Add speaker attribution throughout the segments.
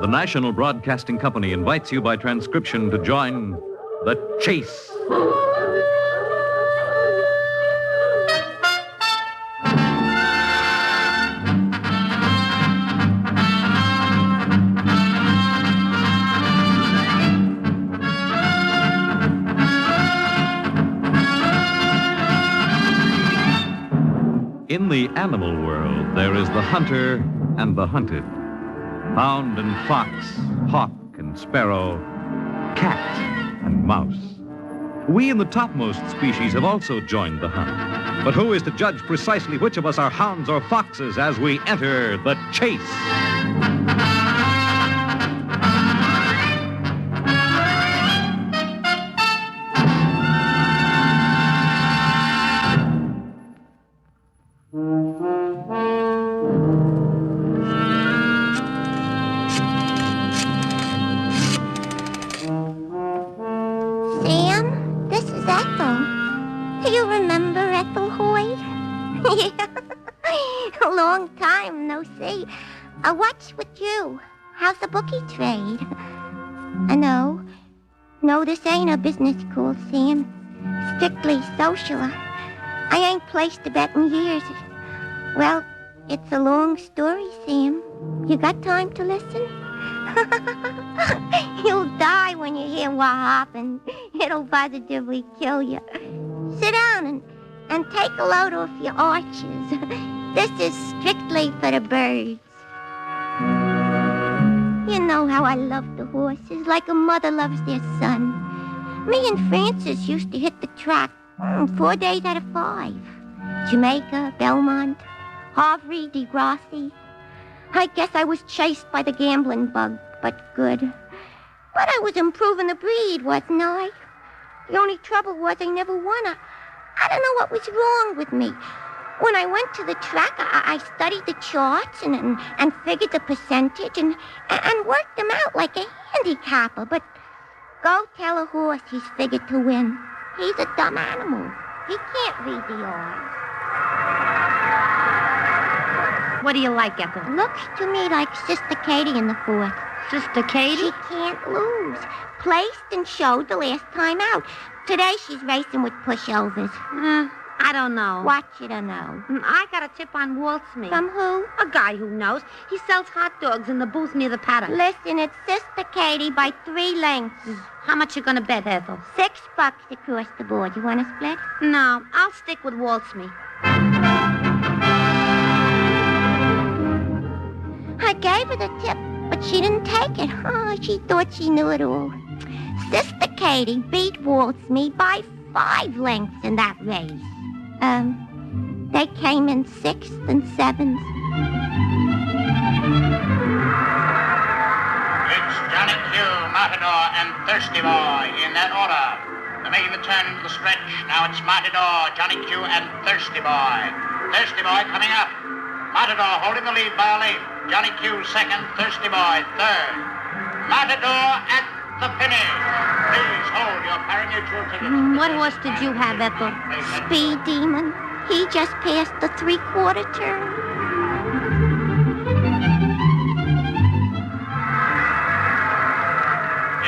Speaker 1: The National Broadcasting Company invites you by transcription to join The Chase. In the animal world, there is the hunter and the hunted. Found in fox, hawk, and sparrow, cat and mouse. We in the topmost species have also joined the hunt. But who is to judge precisely which of us are hounds or foxes as we enter the chase?
Speaker 2: What's with you? How's the bookie trade? No, this ain't a business call, Sam. Strictly social. I ain't placed a bet in years. Well, it's a long story, Sam. You got time to listen? You'll die when you hear what happened. It'll positively kill you. Sit down and take a load off your arches. This is strictly for the birds. You know how I love the horses, like a mother loves their son. Me and Francis used to hit the track 4 days out of 5. Jamaica, Belmont, Havre, Degrassi. I guess I was chased by the gambling bug, but good. But I was improving the breed, wasn't I? The only trouble was I never won. I don't know what was wrong with me. When I went to the track, I studied the charts and figured the percentage and worked them out like a handicapper. But go tell a horse he's figured to win. He's a dumb animal. He can't read the odds.
Speaker 3: What do you like, Ethel?
Speaker 2: Looks to me like Sister Katie in the 4th.
Speaker 3: Sister Katie?
Speaker 2: She can't lose. Placed and showed the last time out. Today she's racing with pushovers.
Speaker 3: I don't know.
Speaker 2: What you don't know?
Speaker 3: I got a tip on Waltzme.
Speaker 2: From who?
Speaker 3: A guy who knows. He sells hot dogs in the booth near the paddock.
Speaker 2: Listen, it's Sister Katie by 3 lengths.
Speaker 3: How much you gonna bet, Ethel?
Speaker 2: $6 across the board. You want to split?
Speaker 3: No, I'll stick with Waltzme.
Speaker 2: I gave her the tip, but she didn't take it. Oh, she thought she knew it all. Sister Katie beat Waltzme by 5 lengths in that race. They came in 6th and 7th.
Speaker 4: It's Johnny Q, Matador, and Thirsty Boy in that order. They're making the turn into the stretch. Now it's Matador, Johnny Q, and Thirsty Boy. Thirsty Boy coming up. Matador holding the lead by a length. Johnny Q second, Thirsty Boy third. Matador at the finish. Please hold your pari-mutuel tickets.
Speaker 3: What horse did you have, Ethel?
Speaker 2: Speed Demon. He just passed the 3/4 turn.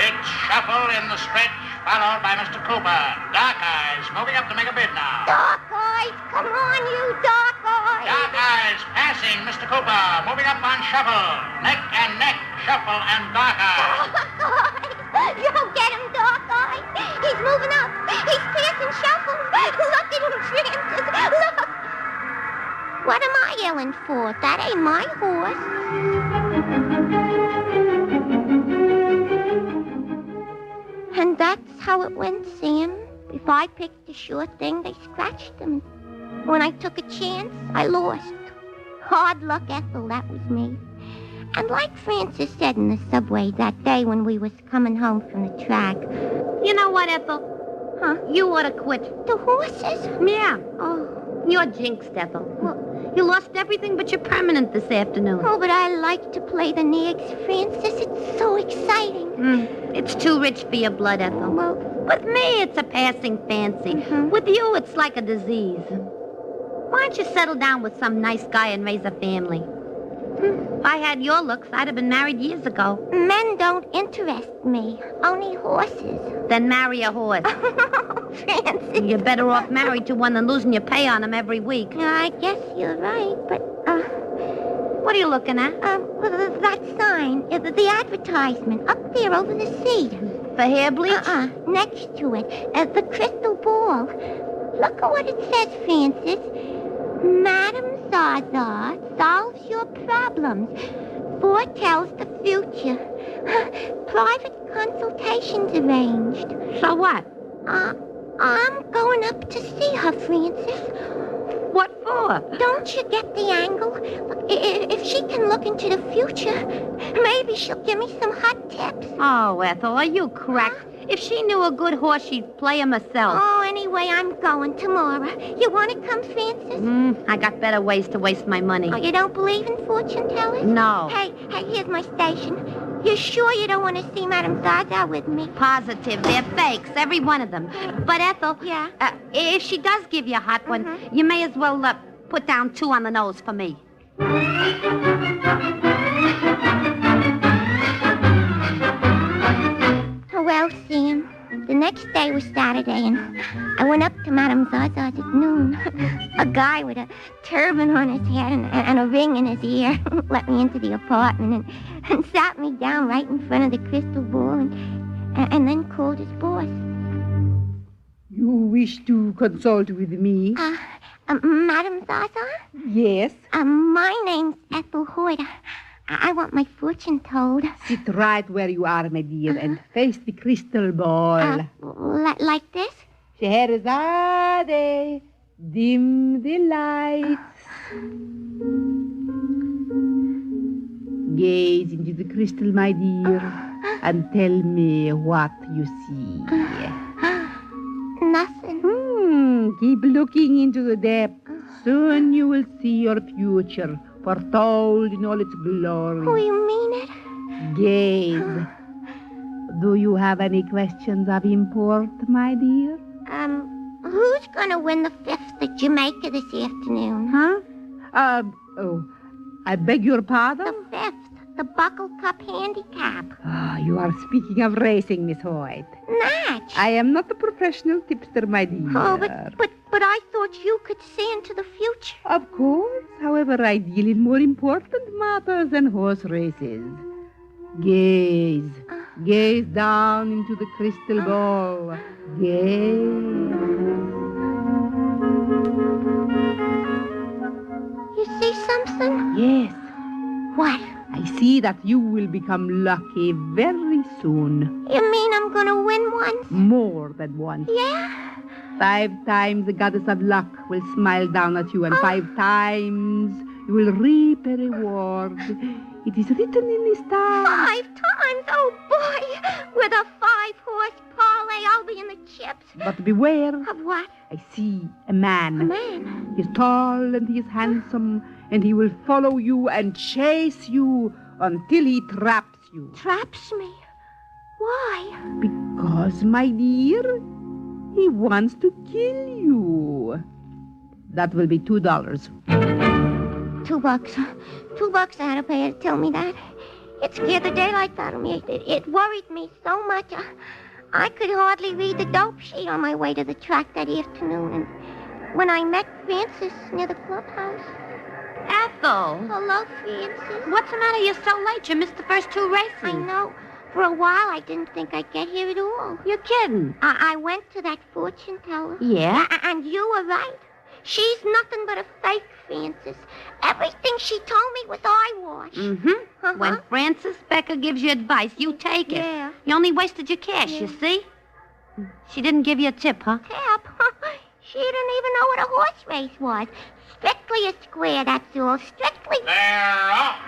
Speaker 4: It's Shuffle in the stretch, followed by Mr. Cooper. Dark Eyes moving up to make a bid now.
Speaker 2: Dark Eyes, come on, you Dark Eyes.
Speaker 4: Dark Eyes passing Mr. Cooper, moving up on Shuffle. Neck and neck, Shuffle and Dark Eyes.
Speaker 2: Dark Eyes. You get him, Dark Eyes. He's moving up. He's passing Shuffle. Look at him, Francis. Look. What am I yelling for? That ain't my horse. And that's how it went, Sam. If I picked a sure thing, they scratched him. When I took a chance, I lost. Hard luck, Ethel, that was me. And like Francis said in the subway that day when we was coming home from the track.
Speaker 3: You know what, Ethel?
Speaker 2: Huh?
Speaker 3: You ought to quit.
Speaker 2: The horses?
Speaker 3: Yeah.
Speaker 2: Oh.
Speaker 3: You're jinxed, Ethel.
Speaker 2: Well,
Speaker 3: you lost everything but your permanent this afternoon.
Speaker 2: Oh, but I like to play the nags, Francis. It's so exciting.
Speaker 3: It's too rich for your blood, Ethel.
Speaker 2: Well,
Speaker 3: with me, it's a passing fancy. With you, it's like a disease. Why don't you settle down with some nice guy and raise a family? If I had your looks, I'd have been married years ago.
Speaker 2: Men don't interest me. Only horses.
Speaker 3: Then marry a horse.
Speaker 2: Fancy.
Speaker 3: You're better off married to one than losing your pay on him every week.
Speaker 2: I guess you're right, but,
Speaker 3: What are you looking at?
Speaker 2: that sign, the advertisement, up there over the seat.
Speaker 3: For hair bleach?
Speaker 2: Next to it, the crystal ball. Look at what it says, Francis. Madam Zaza solves your problems, foretells the future. Private consultations arranged.
Speaker 3: So what?
Speaker 2: I'm going up to see her, Francis.
Speaker 3: What for?
Speaker 2: Don't you get the angle? Look, if she can look into the future, maybe she'll give me some hot tips.
Speaker 3: Oh, Ethel, are you cracked? If she knew a good horse, she'd play him herself.
Speaker 2: Oh, anyway, I'm going tomorrow. You want to come, Francis?
Speaker 3: I got better ways to waste my money.
Speaker 2: Oh, you don't believe in fortune tellers?
Speaker 3: No.
Speaker 2: Hey, here's my station. You sure you don't want to see Madame Zaza with me?
Speaker 3: Positive. They're fakes, every one of them. But, Ethel,
Speaker 2: Yeah?
Speaker 3: if she does give you a hot one, you may as well put down 2 on the nose for me.
Speaker 2: Well, Sam, the next day was Saturday, and I went up to Madame Zaza's at noon. A guy with a turban on his head and a ring in his ear let me into the apartment and sat me down right in front of the crystal ball and then called his boss.
Speaker 5: You wish to consult with me?
Speaker 2: Madame Zaza?
Speaker 5: Yes.
Speaker 2: My name's Ethel Hoyt. I want my fortune told.
Speaker 5: Sit right where you are, my dear, and face the crystal ball.
Speaker 2: Like this?
Speaker 5: Scheherazade, dim the lights. Gaze into the crystal, my dear, and tell me what you see.
Speaker 2: Nothing.
Speaker 5: Keep looking into the depths. Soon you will see your future, foretold in all its glory.
Speaker 2: Oh, you mean it?
Speaker 5: Gaze. Do you have any questions of import, my dear?
Speaker 2: Who's gonna win the 5th at Jamaica this afternoon?
Speaker 5: Huh? I beg your pardon?
Speaker 2: The 5th, the Buckle Cup Handicap.
Speaker 5: You are speaking of racing, Miss Hoyt.
Speaker 2: Natch.
Speaker 5: I am not a professional tipster, my dear.
Speaker 2: Oh, but I thought you could see into the future.
Speaker 5: Of course. However, I deal in more important matters than horse races. Gaze. Gaze down into the crystal ball. Gaze.
Speaker 2: You see something?
Speaker 5: Yes.
Speaker 2: What?
Speaker 5: I see that you will become lucky very soon.
Speaker 2: You mean I'm gonna win once?
Speaker 5: More than once.
Speaker 2: Yeah?
Speaker 5: 5 times the goddess of luck will smile down at you, and 5 times you will reap a reward. It is written in the stars.
Speaker 2: 5 times? Oh, boy. With a 5-horse parlay, I'll be in the chips.
Speaker 5: But beware.
Speaker 2: Of what?
Speaker 5: I see a man.
Speaker 2: A man?
Speaker 5: He is tall and he is handsome, and he will follow you and chase you until he traps you.
Speaker 2: Traps me? Why?
Speaker 5: Because, my dear, he wants to kill you. That will be $2.
Speaker 2: $2. $2 I had to pay her to tell me that. It scared the daylights out of me. It worried me so much. I could hardly read the dope sheet on my way to the track that afternoon. And when I met Francis near the clubhouse.
Speaker 3: Ethel!
Speaker 2: Hello, Francis.
Speaker 3: What's the matter? You're so late. You missed the first 2 races.
Speaker 2: I know. For a while, I didn't think I'd get here at all.
Speaker 3: You're kidding.
Speaker 2: I went to that fortune teller.
Speaker 3: Yeah?
Speaker 2: And you were right. She's nothing but a fake, Francis. Everything she told me was eyewash.
Speaker 3: Mm-hmm. When Frances Becker gives you advice, you take it.
Speaker 2: Yeah.
Speaker 3: You only wasted your cash, you see? She didn't give you a tip, huh?
Speaker 2: Tap? She didn't even know what a horse race was. Strictly a square, that's all. Strictly...
Speaker 4: They're off.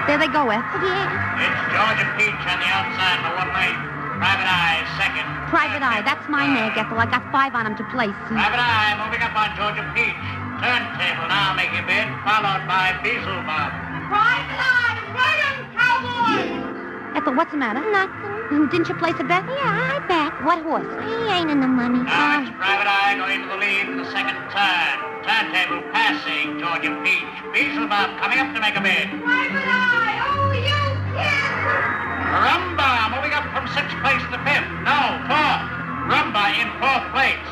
Speaker 3: There they go, Eth.
Speaker 2: Yeah.
Speaker 4: It's Georgia Peach on the outside for 1 lane. Private Eye, second.
Speaker 3: Private Eye, that's my nag, Ethel. I got 5 on him to place.
Speaker 4: Private Eye moving up on Georgia Peach. Turntable now make a bid, followed by Beelzebub. Private Eye, right on, cowboy!
Speaker 3: Ethel, what's the matter?
Speaker 2: Nothing.
Speaker 3: Didn't you place a bet?
Speaker 2: Yeah, I bet.
Speaker 3: What horse?
Speaker 2: He ain't in the money.
Speaker 4: Now it's Private Eye going to the lead in the second turn. Turntable passing, Georgia Peach. Beelzebub coming up to make a bid.
Speaker 2: Private Eye, oh, you kid!
Speaker 4: Rumba moving up from 6th place to 5th. No, 4th. Rumba in 4th place.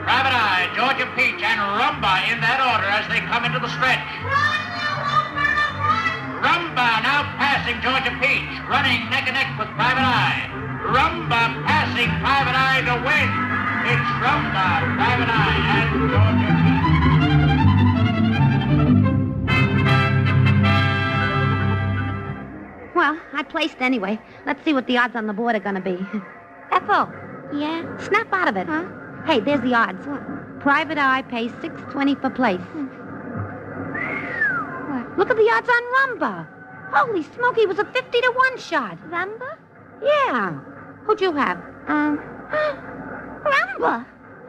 Speaker 4: Private Eye, Georgia Peach, and Rumba in that order as they come into the stretch.
Speaker 2: Run, you open up, run!
Speaker 4: Rumba now passing Georgia Peach, running neck and neck with Private Eye. Rumba passing Private Eye to win. It's Rumba, Private Eye, and Georgia Peach.
Speaker 3: Well, I placed anyway. Let's see what the odds on the board are going to be. Ethel,
Speaker 2: Yeah?
Speaker 3: snap out of it.
Speaker 2: Huh?
Speaker 3: Hey, there's the odds. Private Eye pays $6.20 for place.
Speaker 2: What?
Speaker 3: Look at the odds on Rumba. Holy smoke, he was a 50-to-1 shot.
Speaker 2: Rumba?
Speaker 3: Yeah. Who'd you have?
Speaker 2: Rumba!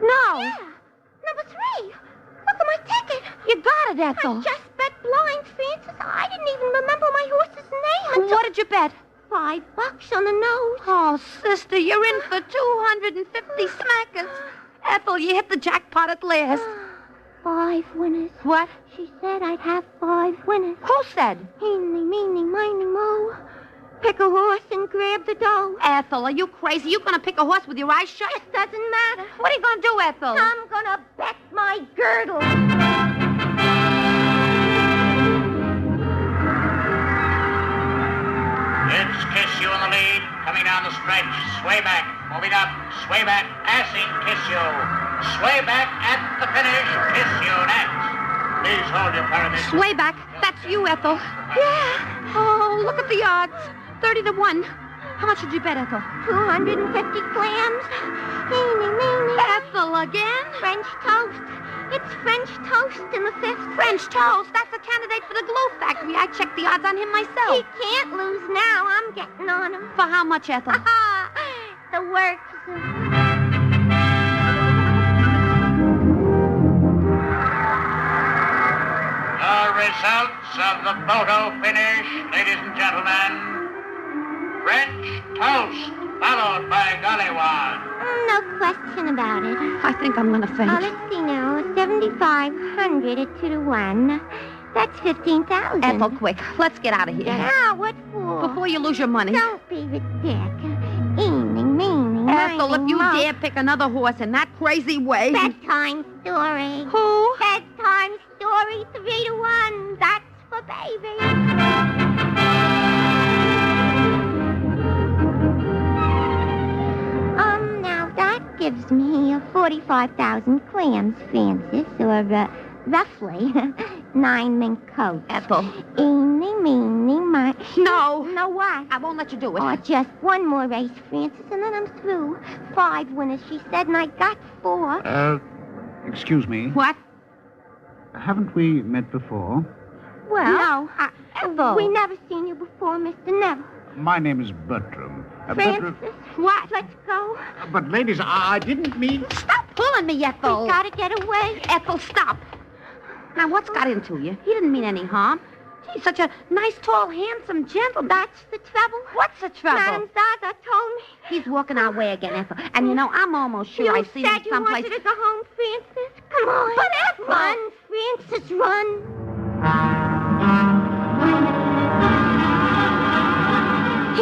Speaker 3: No.
Speaker 2: Yeah. Number 3. Look at my ticket.
Speaker 3: You got it, Ethel.
Speaker 2: I just bet blind, Francis. I didn't even remember my horse's name until...
Speaker 3: What did you bet?
Speaker 2: $5 on the nose.
Speaker 3: Oh, sister, you're in for 250 smackers. Ethel, you hit the jackpot at last.
Speaker 2: 5 winners.
Speaker 3: What?
Speaker 2: She said I'd have 5 winners.
Speaker 3: Who said?
Speaker 2: Eeny, meeny, miny, mo. Pick a horse and grab the dough.
Speaker 3: Ethel, are you crazy? You gonna pick a horse with your eyes shut?
Speaker 2: It doesn't matter.
Speaker 3: What are you gonna do, Ethel?
Speaker 2: I'm gonna bet my girdle.
Speaker 4: It's Kiss You in the lead, coming down the stretch. Sway back, moving up, sway back, passing Kiss You. Sway back at the finish, Kiss You next. Please hold your pyramid.
Speaker 3: Sway back. That's you, Ethel.
Speaker 2: Yeah.
Speaker 3: Oh, look at the odds. 30-to-1. How much did you bet, Ethel?
Speaker 2: 250 clams. Eeny, meeny.
Speaker 3: Ethel again?
Speaker 2: French toast. It's French toast in the 5th.
Speaker 3: French toast. That's the candidate for the glue factory. I checked the odds on him
Speaker 2: He
Speaker 3: myself.
Speaker 2: can't lose now. I'm getting on him.
Speaker 3: For how much, Ethel?
Speaker 2: The works.
Speaker 4: The results of the photo finish, ladies and gentlemen. French toast, followed by Gollywog.
Speaker 2: No question about it.
Speaker 3: I think I'm gonna faint.
Speaker 2: Let's see now. 7,500 at 2-to-1. That's 15,000.
Speaker 3: Ethel, quick. Let's get out of here.
Speaker 2: Ah, what for?
Speaker 3: Before you lose your money.
Speaker 2: Don't be ridiculous. Eeny, meeny,
Speaker 3: Ethel, if
Speaker 2: miny,
Speaker 3: you
Speaker 2: mo.
Speaker 3: dare pick another horse in that crazy way.
Speaker 2: Bedtime story.
Speaker 3: Who?
Speaker 2: Bedtime story 3-to-1. That's for baby. Now that gives me 45,000 clams, Francis, or roughly 9 mink coats.
Speaker 3: Ethel.
Speaker 2: Eeny, meeny, miny.
Speaker 3: No.
Speaker 2: No what?
Speaker 3: I won't let you do it.
Speaker 2: Oh, just one more race, Francis, and then I'm through. 5 winners, she said, and I got 4.
Speaker 6: Excuse me.
Speaker 3: What?
Speaker 6: Haven't we met before?
Speaker 3: Well,
Speaker 2: No.
Speaker 3: Ethel.
Speaker 2: We never seen you before, Mr. Never.
Speaker 6: My name is Bertram.
Speaker 2: Francis,
Speaker 3: What?
Speaker 2: let's go.
Speaker 6: But ladies, I didn't mean...
Speaker 3: Stop pulling me, Ethel.
Speaker 2: We gotta get away.
Speaker 3: Ethel, stop. Now, what's got into you? He didn't mean any harm. He's such a nice, tall, handsome gentleman.
Speaker 2: That's the trouble.
Speaker 3: What's the trouble?
Speaker 2: Madam Zaza told me.
Speaker 3: He's walking our way again, Ethel. And you know, I'm almost sure
Speaker 2: You
Speaker 3: I see him
Speaker 2: said you
Speaker 3: someplace.
Speaker 2: wanted to go home, Francis. Come on.
Speaker 3: But Ethel!
Speaker 2: Run, Francis, run.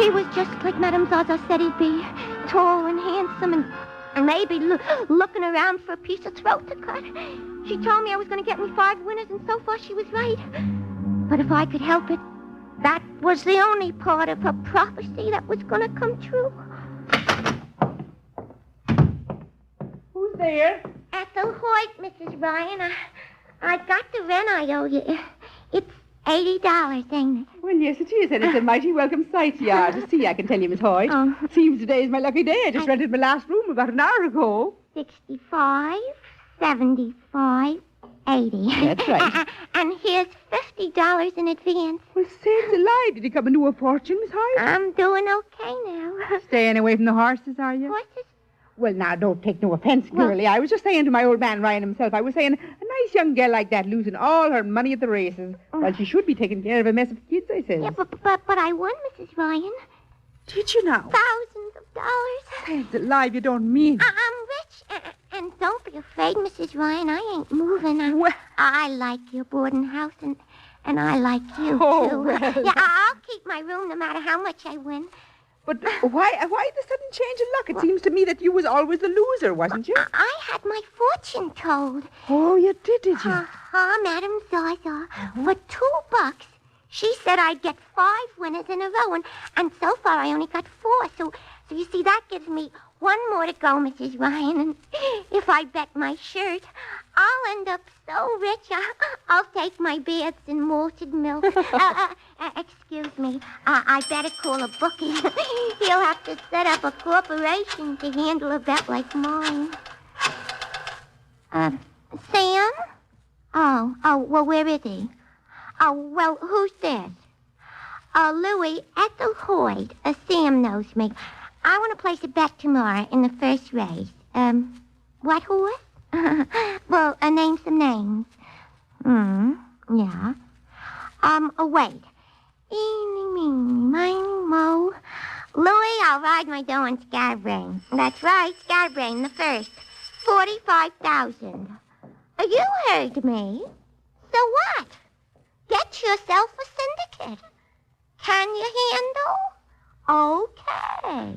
Speaker 2: He was just like Madame Zaza said he'd be. Tall and handsome and maybe looking around for a piece of throat to cut. She told me I was going to get me 5 winners, and so far she was right. But if I could help it, that was the only part of her prophecy that was going to come true.
Speaker 5: Who's there?
Speaker 2: Ethel Hoyt, Mrs. Ryan. I got the rent I owe you. It's $80, ain't it?
Speaker 5: Well, yes, it is, and it's a mighty welcome sight you are to see, I can tell you, Miss Hoyt.
Speaker 2: Oh.
Speaker 5: Seems today is my lucky day. I just rented my last room about an hour ago.
Speaker 2: 65, 75, 80.
Speaker 5: That's right.
Speaker 2: And here's $50 in advance.
Speaker 5: Well, sakes alive, did you come into a fortune, Miss Hoyt?
Speaker 2: I'm doing okay now.
Speaker 5: Staying away from the horses, are you?
Speaker 2: Horses?
Speaker 5: Well, now, don't take no offense,
Speaker 2: Well-
Speaker 5: girlie. I was just saying to my old man Ryan himself, I was saying, a nice young girl like that losing all her money at the races. Well, she should be taking care of a mess of kids, I says.
Speaker 2: Yeah, but I won, Mrs. Ryan.
Speaker 5: Did you now?
Speaker 2: Thousands of dollars.
Speaker 5: Sakes alive, you don't mean.
Speaker 2: I'm rich, And don't be afraid, Mrs. Ryan. I ain't moving. I like your boarding house, and I like you, too.
Speaker 5: Well.
Speaker 2: Yeah, I'll keep my room no matter how much I win.
Speaker 5: But why the sudden change in luck? It seems to me that you was always the loser, wasn't you?
Speaker 2: I had my fortune told.
Speaker 5: Oh, you did you?
Speaker 2: Madam Zaza. For $2, she said I'd get 5 winners in a row, and so far I only got 4. So you see, that gives me 1 more to go, Mrs. Ryan. And if I bet my shirt, I'll end up so rich, I'll take my baths in malted milk. Excuse me. I better call a bookie. He'll have to set up a corporation to handle a bet like mine. Sam? Oh, well, where is he? Oh, well, who's this? Louis Ethelhoyd. Sam knows me. I want to place a bet tomorrow in the first race. What horse? Well, name some names. Yeah. Wait. Eeny, meeny, miny, mo. Louis, I'll ride my dough on Scatterbrain. That's right, Scatterbrain, the first. 45,000. You heard me. So what? Get yourself a syndicate. Can you handle? Okay.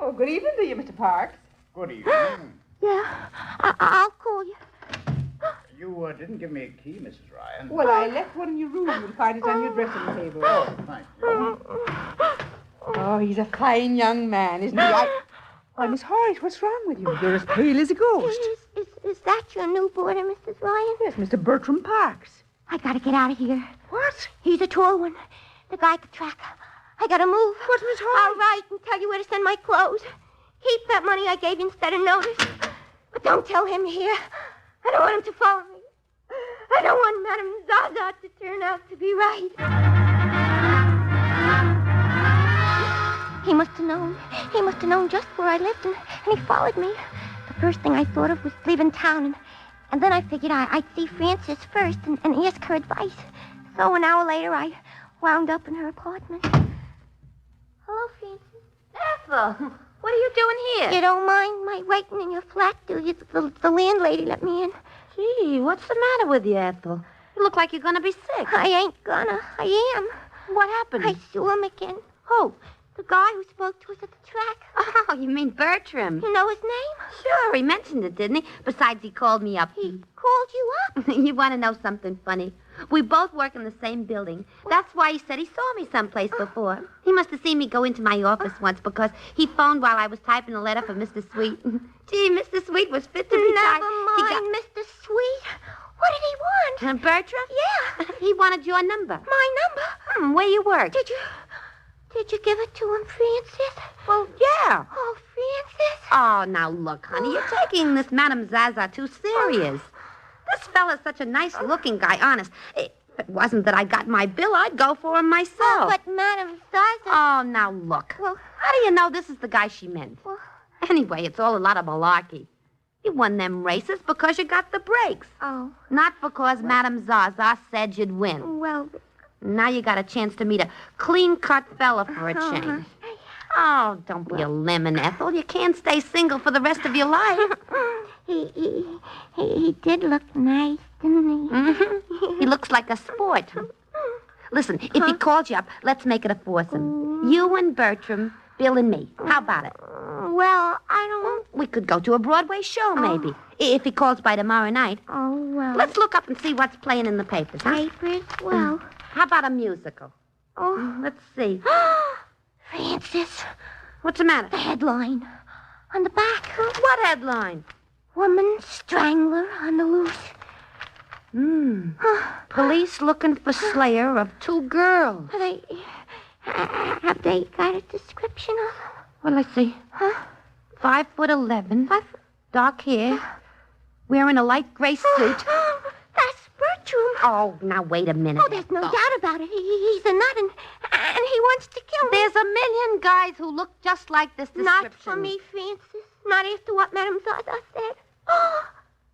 Speaker 5: Oh, good evening to you, Mr. Parks.
Speaker 6: Good evening.
Speaker 2: Yeah, I'll call you.
Speaker 6: You didn't give me a key, Mrs. Ryan.
Speaker 5: Well, I left one in your room. You'll find it on your dressing table.
Speaker 6: Oh, thank you.
Speaker 5: Oh, he's a fine young man, isn't he? Why, Miss Horace, what's wrong with you? You're as pale as a ghost.
Speaker 2: Is that your new boarder, Mrs. Ryan?
Speaker 5: Yes, Mr. Bertram Parks.
Speaker 2: I gotta get out of here.
Speaker 5: What?
Speaker 2: He's a tall one. The guy at the track. I gotta move.
Speaker 5: What, Miss Horace?
Speaker 2: I'll write and tell you where to send my clothes. Keep that money I gave you instead of notice. But don't tell him here. I don't want him to follow me. I don't want Madame Zaza to turn out to be right. He must have known. He must have known just where I lived, and he followed me. The first thing I thought of was leaving town, and then I figured I'd see Frances first and ask her advice. So an hour later, I wound up in her apartment. Hello, Frances.
Speaker 3: Ethel, what are you doing here?
Speaker 2: You don't mind my waiting in your flat, do you? The landlady let me in.
Speaker 3: Gee, what's the matter with you, Ethel? You look like you're going to be sick.
Speaker 2: I ain't gonna. I am.
Speaker 3: What happened?
Speaker 2: I saw him again.
Speaker 3: Who?
Speaker 2: The guy who spoke to us at the track.
Speaker 3: Oh, you mean Bertram.
Speaker 2: You know his name?
Speaker 3: Sure, he mentioned it, didn't he? Besides, he called me up.
Speaker 2: He called you up?
Speaker 3: You want to know something funny? We both work in the same building. That's why he said he saw me someplace before. He must have seen me go into my office once because he phoned while I was typing a letter for Mr. Sweet. Gee, Mr. Sweet was fit to be tied.
Speaker 2: Never mind, Mr. Sweet. What did he want?
Speaker 3: Bertram?
Speaker 2: Yeah.
Speaker 3: He wanted your number.
Speaker 2: My number?
Speaker 3: Where you work?
Speaker 2: Did you give it to him, Frances?
Speaker 3: Well, yeah.
Speaker 2: Oh, Frances.
Speaker 3: Oh, now look, honey, you're taking this Madame Zaza too serious. This fella's such a nice-looking guy, honest. If it wasn't that I got my bill, I'd go for him myself.
Speaker 2: Oh, but Madame Zaza...
Speaker 3: Oh, now look.
Speaker 2: Well,
Speaker 3: how do you know this is the guy she meant?
Speaker 2: Well,
Speaker 3: anyway, it's all a lot of malarkey. You won them races because you got the breaks.
Speaker 2: Oh.
Speaker 3: Not because Madame Zaza said you'd win.
Speaker 2: Well...
Speaker 3: Now you got a chance to meet a clean-cut fella for a change. Oh, don't be a lemon, Ethel. You can't stay single for the rest of your life.
Speaker 2: He did look nice, didn't he?
Speaker 3: Mm-hmm. He looks like a sport. Listen, if he calls you up, let's make it a foursome. You and Bertram, Bill and me. How about it?
Speaker 2: Well, I don't...
Speaker 3: We could go to a Broadway show, maybe. If he calls by tomorrow night.
Speaker 2: Oh, well...
Speaker 3: Let's look up and see what's playing in the papers, huh?
Speaker 2: Papers? Well...
Speaker 3: How about a musical?
Speaker 2: Oh.
Speaker 3: Let's see.
Speaker 2: Frances.
Speaker 3: What's the matter?
Speaker 2: The headline. On the back.
Speaker 3: What headline?
Speaker 2: Woman strangler on the loose.
Speaker 3: Police looking for slayer of 2 girls.
Speaker 2: Have they got a description of them?
Speaker 3: Well, let's see. 5'11". Dark hair. Wearing a light gray suit.
Speaker 2: That's Bertram.
Speaker 3: Oh, now wait a minute.
Speaker 2: Oh, there's no doubt about it. He's a nut, and he wants to kill me.
Speaker 3: There's a million guys who look just like this description.
Speaker 2: Not for me, Frances. Not after what Madame Zaza said. Oh,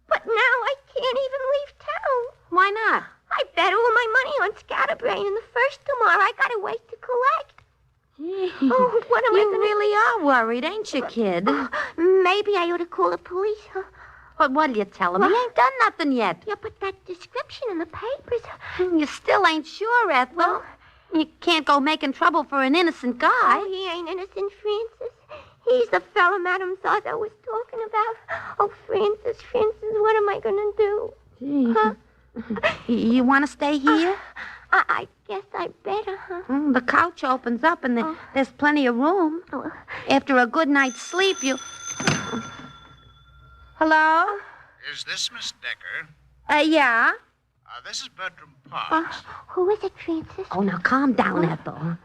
Speaker 2: but now I can't even leave town.
Speaker 3: Why not?
Speaker 2: I bet all my money on Scatterbrain, and the first tomorrow I got a ways to collect.
Speaker 3: Gee,
Speaker 2: Oh, what am I
Speaker 3: you
Speaker 2: going to...
Speaker 3: really are worried, ain't you, kid?
Speaker 2: Maybe I ought to call the police.
Speaker 3: But what'll you tell him? He ain't done nothing yet.
Speaker 2: Yeah, but that description in the papers...
Speaker 3: You still ain't sure, Ethel.
Speaker 2: Well...
Speaker 3: You can't go making trouble for an innocent guy.
Speaker 2: Oh, he ain't innocent, Francis. He's the fellow Madame Zaza was talking about. Oh, Francis, what am I going to do?
Speaker 3: Gee.
Speaker 2: Huh?
Speaker 3: You want to stay here?
Speaker 2: I guess I better, huh?
Speaker 3: The couch opens up and there's plenty of room.
Speaker 2: Oh.
Speaker 3: After a good night's sleep, you... Hello?
Speaker 4: Is this Miss Decker?
Speaker 3: Yeah?
Speaker 4: This is Bertram Parks.
Speaker 2: Who is it, Francis?
Speaker 3: Oh, now calm down, Ethel.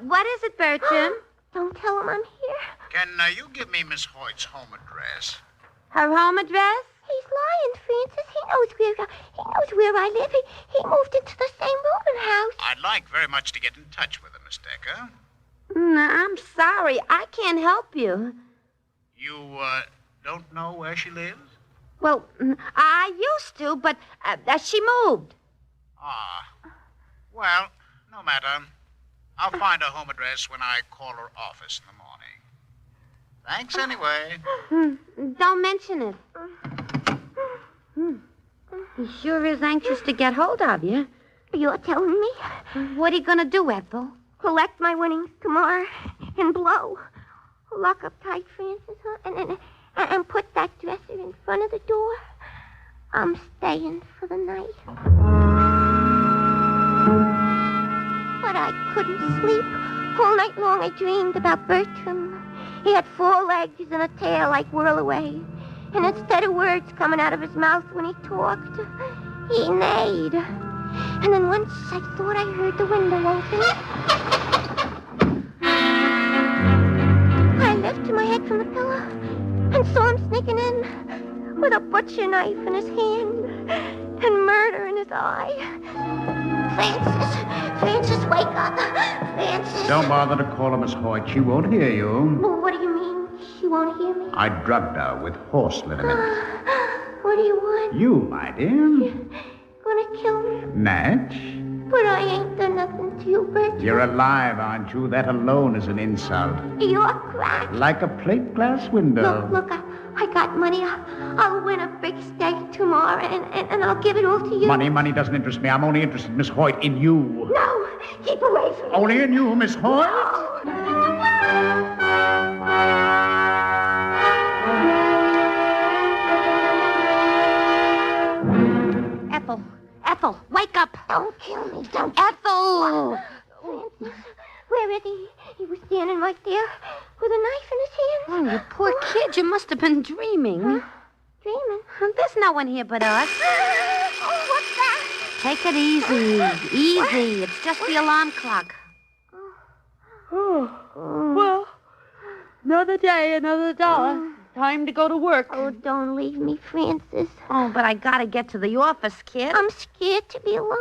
Speaker 3: What is it, Bertram?
Speaker 2: Don't tell him I'm here.
Speaker 4: Can you give me Miss Hoyt's home address?
Speaker 3: Her home address?
Speaker 2: He's lying, Francis. He knows where I live. He moved into the same rooming house.
Speaker 4: I'd like very much to get in touch with her, Miss Decker.
Speaker 3: I'm sorry. I can't help you.
Speaker 4: You, don't know where she lives?
Speaker 3: Well, I used to, but she moved.
Speaker 4: Ah. Well, no matter. I'll find her home address when I call her office in the morning. Thanks anyway.
Speaker 3: Don't mention it. He sure is anxious to get hold of you.
Speaker 2: You're telling me?
Speaker 3: What are you going to do, Ethel?
Speaker 2: Collect my winnings tomorrow and blow. Lock up tight, Francis, huh? And put that dresser in front of the door. I'm staying for the night. But I couldn't sleep. All night long I dreamed about Bertram. He had 4 legs and a tail like Whirlaway. And instead of words coming out of his mouth when he talked, he neighed. And then once I thought I heard the window open. I lifted my head from the pillow and saw him sneaking in with a butcher knife in his hand and murder in his eye. Francis, wake up. Francis.
Speaker 6: Don't bother to call her Miss Hoyt. She won't hear you.
Speaker 2: Well, what do you mean? She won't hear me?
Speaker 6: I drugged her with horse liniment.
Speaker 2: What do you want?
Speaker 6: You, my dear.
Speaker 2: Gonna kill me?
Speaker 6: Natch?
Speaker 2: But I ain't done nothing to you, Bertram.
Speaker 6: You're alive, aren't you? That alone is an insult.
Speaker 2: You're cracked.
Speaker 6: Like a plate glass window.
Speaker 2: Look, I got money. I'll win a big stake tomorrow, and I'll give it all to you.
Speaker 6: Money doesn't interest me. I'm only interested, Miss Hoyt, in you.
Speaker 2: No, keep away from me.
Speaker 6: Only in you, Miss Hoyt?
Speaker 3: Ethel, wake up.
Speaker 2: Don't kill me. Don't.
Speaker 3: Ethel!
Speaker 2: Francis, where is he? He was standing right there with a knife in his hand.
Speaker 3: Oh, you poor kid. You must have been dreaming.
Speaker 2: Dreaming?
Speaker 3: There's no one here but us.
Speaker 2: Oh, what's that?
Speaker 3: Take it easy. Easy. It's just the alarm clock. Well, another day, another dollar. Time to go to work.
Speaker 2: Oh, don't leave me, Francis.
Speaker 3: Oh, but I gotta get to the office, kid.
Speaker 2: I'm scared to be alone.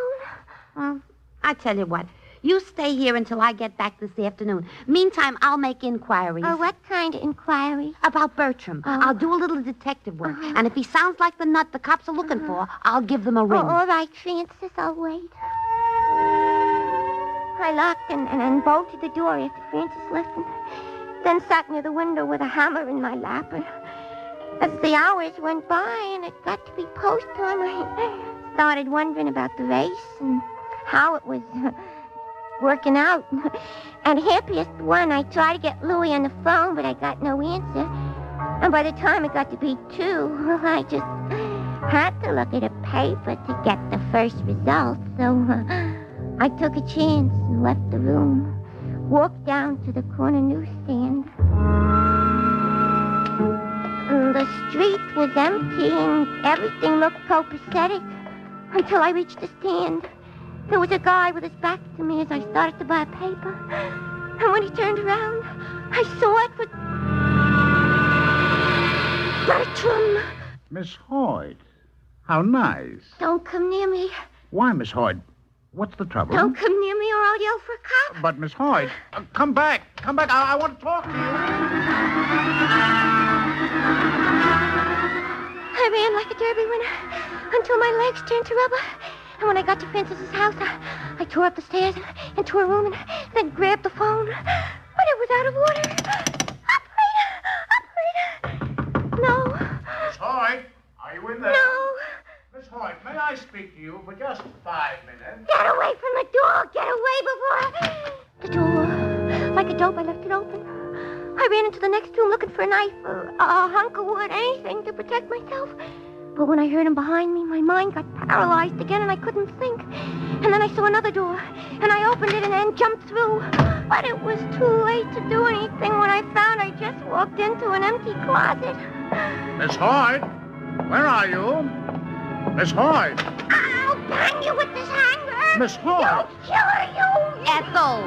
Speaker 3: Well, I tell you what. You stay here until I get back this afternoon. Meantime, I'll make inquiries.
Speaker 2: Oh, what kind of inquiry?
Speaker 3: About Bertram.
Speaker 2: Oh.
Speaker 3: I'll do a little detective work. And if he sounds like the nut the cops are looking for, I'll give them a ring.
Speaker 2: Oh, all right, Francis, I'll wait. I locked and bolted the door after Francis left, and then sat near the window with a hammer in my lap. And as the hours went by and it got to be post time, I started wondering about the race and how it was working out. And happiest one, I tried to get Louie on the phone, but I got no answer. And by the time it got to be 2, I just had to look at a paper to get the first result. So I took a chance and left the room. Walked down to the corner newsstand. The street was empty and everything looked copacetic until I reached the stand. There was a guy with his back to me as I started to buy a paper. And when he turned around, I saw it was Bertram.
Speaker 6: Miss Hoyt, how nice.
Speaker 2: Don't come near me.
Speaker 6: Why, Miss Hoyt? What's the trouble?
Speaker 2: Don't come near me or I'll yell for a cop.
Speaker 6: But, Miss Hoyt, come back. Come back. I want to talk to you. I
Speaker 2: ran like a derby winner until my legs turned to rubber. And when I got to Frances's house, I tore up the stairs into her room and then grabbed the phone. But it was out of order. Operator! No.
Speaker 6: Miss Hoyt, are you in there?
Speaker 2: No.
Speaker 6: Miss Hoyt, may I speak to you for just 5 minutes?
Speaker 2: Get away from the door. Get away before The door. Like a dope, I left it open. I ran into the next room looking for a knife or a hunk of wood, anything to protect myself. But when I heard him behind me, my mind got paralyzed again and I couldn't think. And then I saw another door, and I opened it and then jumped through. But it was too late to do anything when I found I just walked into an empty closet.
Speaker 6: Miss Hoyt, where are you? Miss Hoyt!
Speaker 2: I'll bang you with this hanger!
Speaker 6: Miss Hoyt!
Speaker 2: You killer, you!
Speaker 3: Ethel!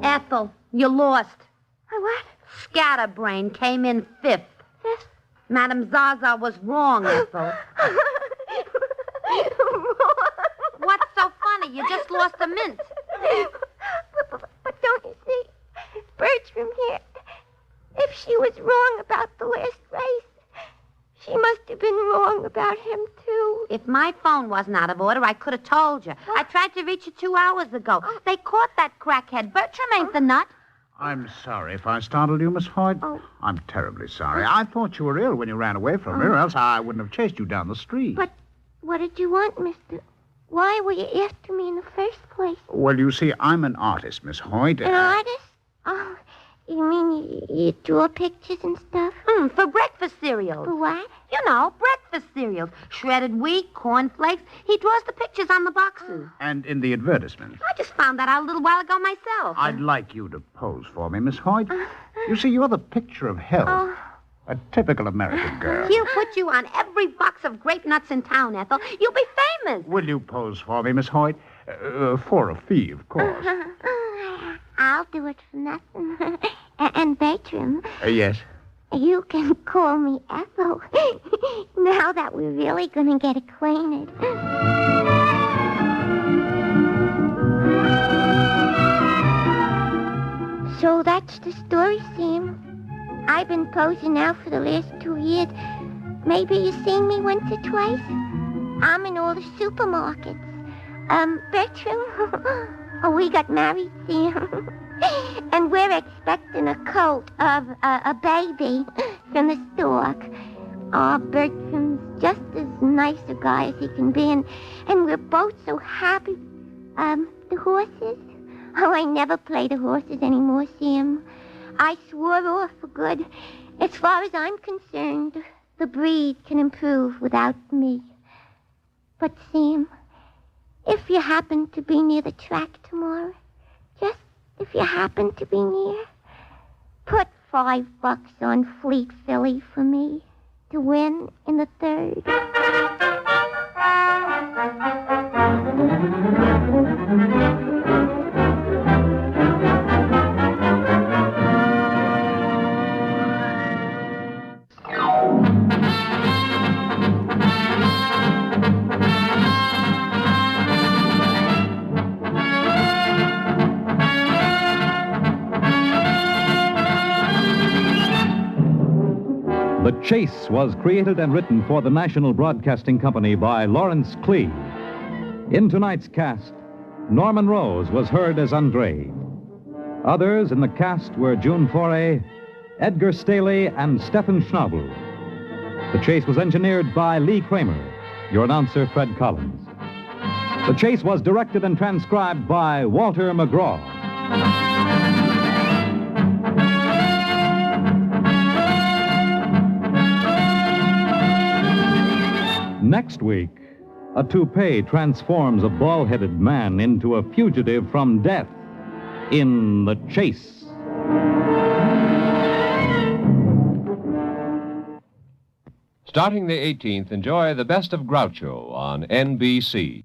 Speaker 3: Ethel, you lost.
Speaker 2: I what?
Speaker 3: Scatterbrain came in 5th.
Speaker 2: Yes.
Speaker 3: Madame Zaza was wrong, Ethel. What's so funny? You just lost a mint.
Speaker 2: But don't you see? Bertram here. If she was wrong about the last race, she must have been wrong about him, too.
Speaker 3: If my phone wasn't out of order, I could have told you. I tried to reach you 2 hours ago. They caught that crackhead. Bertram ain't the nut.
Speaker 6: I'm sorry if I startled you, Miss Hoyt.
Speaker 2: Oh.
Speaker 6: I'm terribly sorry. I thought you were ill when you ran away from me, or else I wouldn't have chased you down the street.
Speaker 2: But what did you want, mister? Why were you after me in the first place?
Speaker 6: Well, you see, I'm an artist, Miss Hoyt.
Speaker 2: An artist? Oh, you mean you draw pictures and stuff?
Speaker 3: For breakfast cereals.
Speaker 2: For what?
Speaker 3: You know, breakfast cereals. Shredded wheat, cornflakes. He draws the pictures on the boxes.
Speaker 6: And in the advertisement.
Speaker 3: I just found that out a little while ago myself.
Speaker 6: I'd like you to pose for me, Miss Hoyt. You see, you're the picture of health. A typical American girl.
Speaker 3: He'll put you on every box of grape nuts in town, Ethel. You'll be famous.
Speaker 6: Will you pose for me, Miss Hoyt? For a fee, of course.
Speaker 2: I'll do it for nothing. And Bertram,
Speaker 6: Yes?
Speaker 2: you can call me Ethel. Now that we're really going to get acquainted. So that's the story, Sam. I've been posing now for the last 2 years. Maybe you've seen me once or twice. I'm in all the supermarkets. Bertram, we got married, Sam. And we're expecting a colt of a baby from the stork. Oh, Bertram's just as nice a guy as he can be, and we're both so happy. The horses? Oh, I never play the horses anymore, Sam. I swore off for good. As far as I'm concerned, the breed can improve without me. But, Sam, if you happen to be near the track tomorrow, just if you happen to be near, put $5 on Fleet Philly for me to win in the 3rd.
Speaker 1: The Chase was created and written for the National Broadcasting Company by Lawrence Clee. In tonight's cast, Norman Rose was heard as Andre. Others in the cast were June FORAY, Edgar Staley, and Stephen Schnabel. The Chase was engineered by Lee Kramer. Your announcer, Fred Collins. The Chase was directed and transcribed by Walter McGraw. Next week, a toupee transforms a bald-headed man into a fugitive from death in The Chase.
Speaker 7: Starting the 18th, enjoy the best of Groucho on NBC.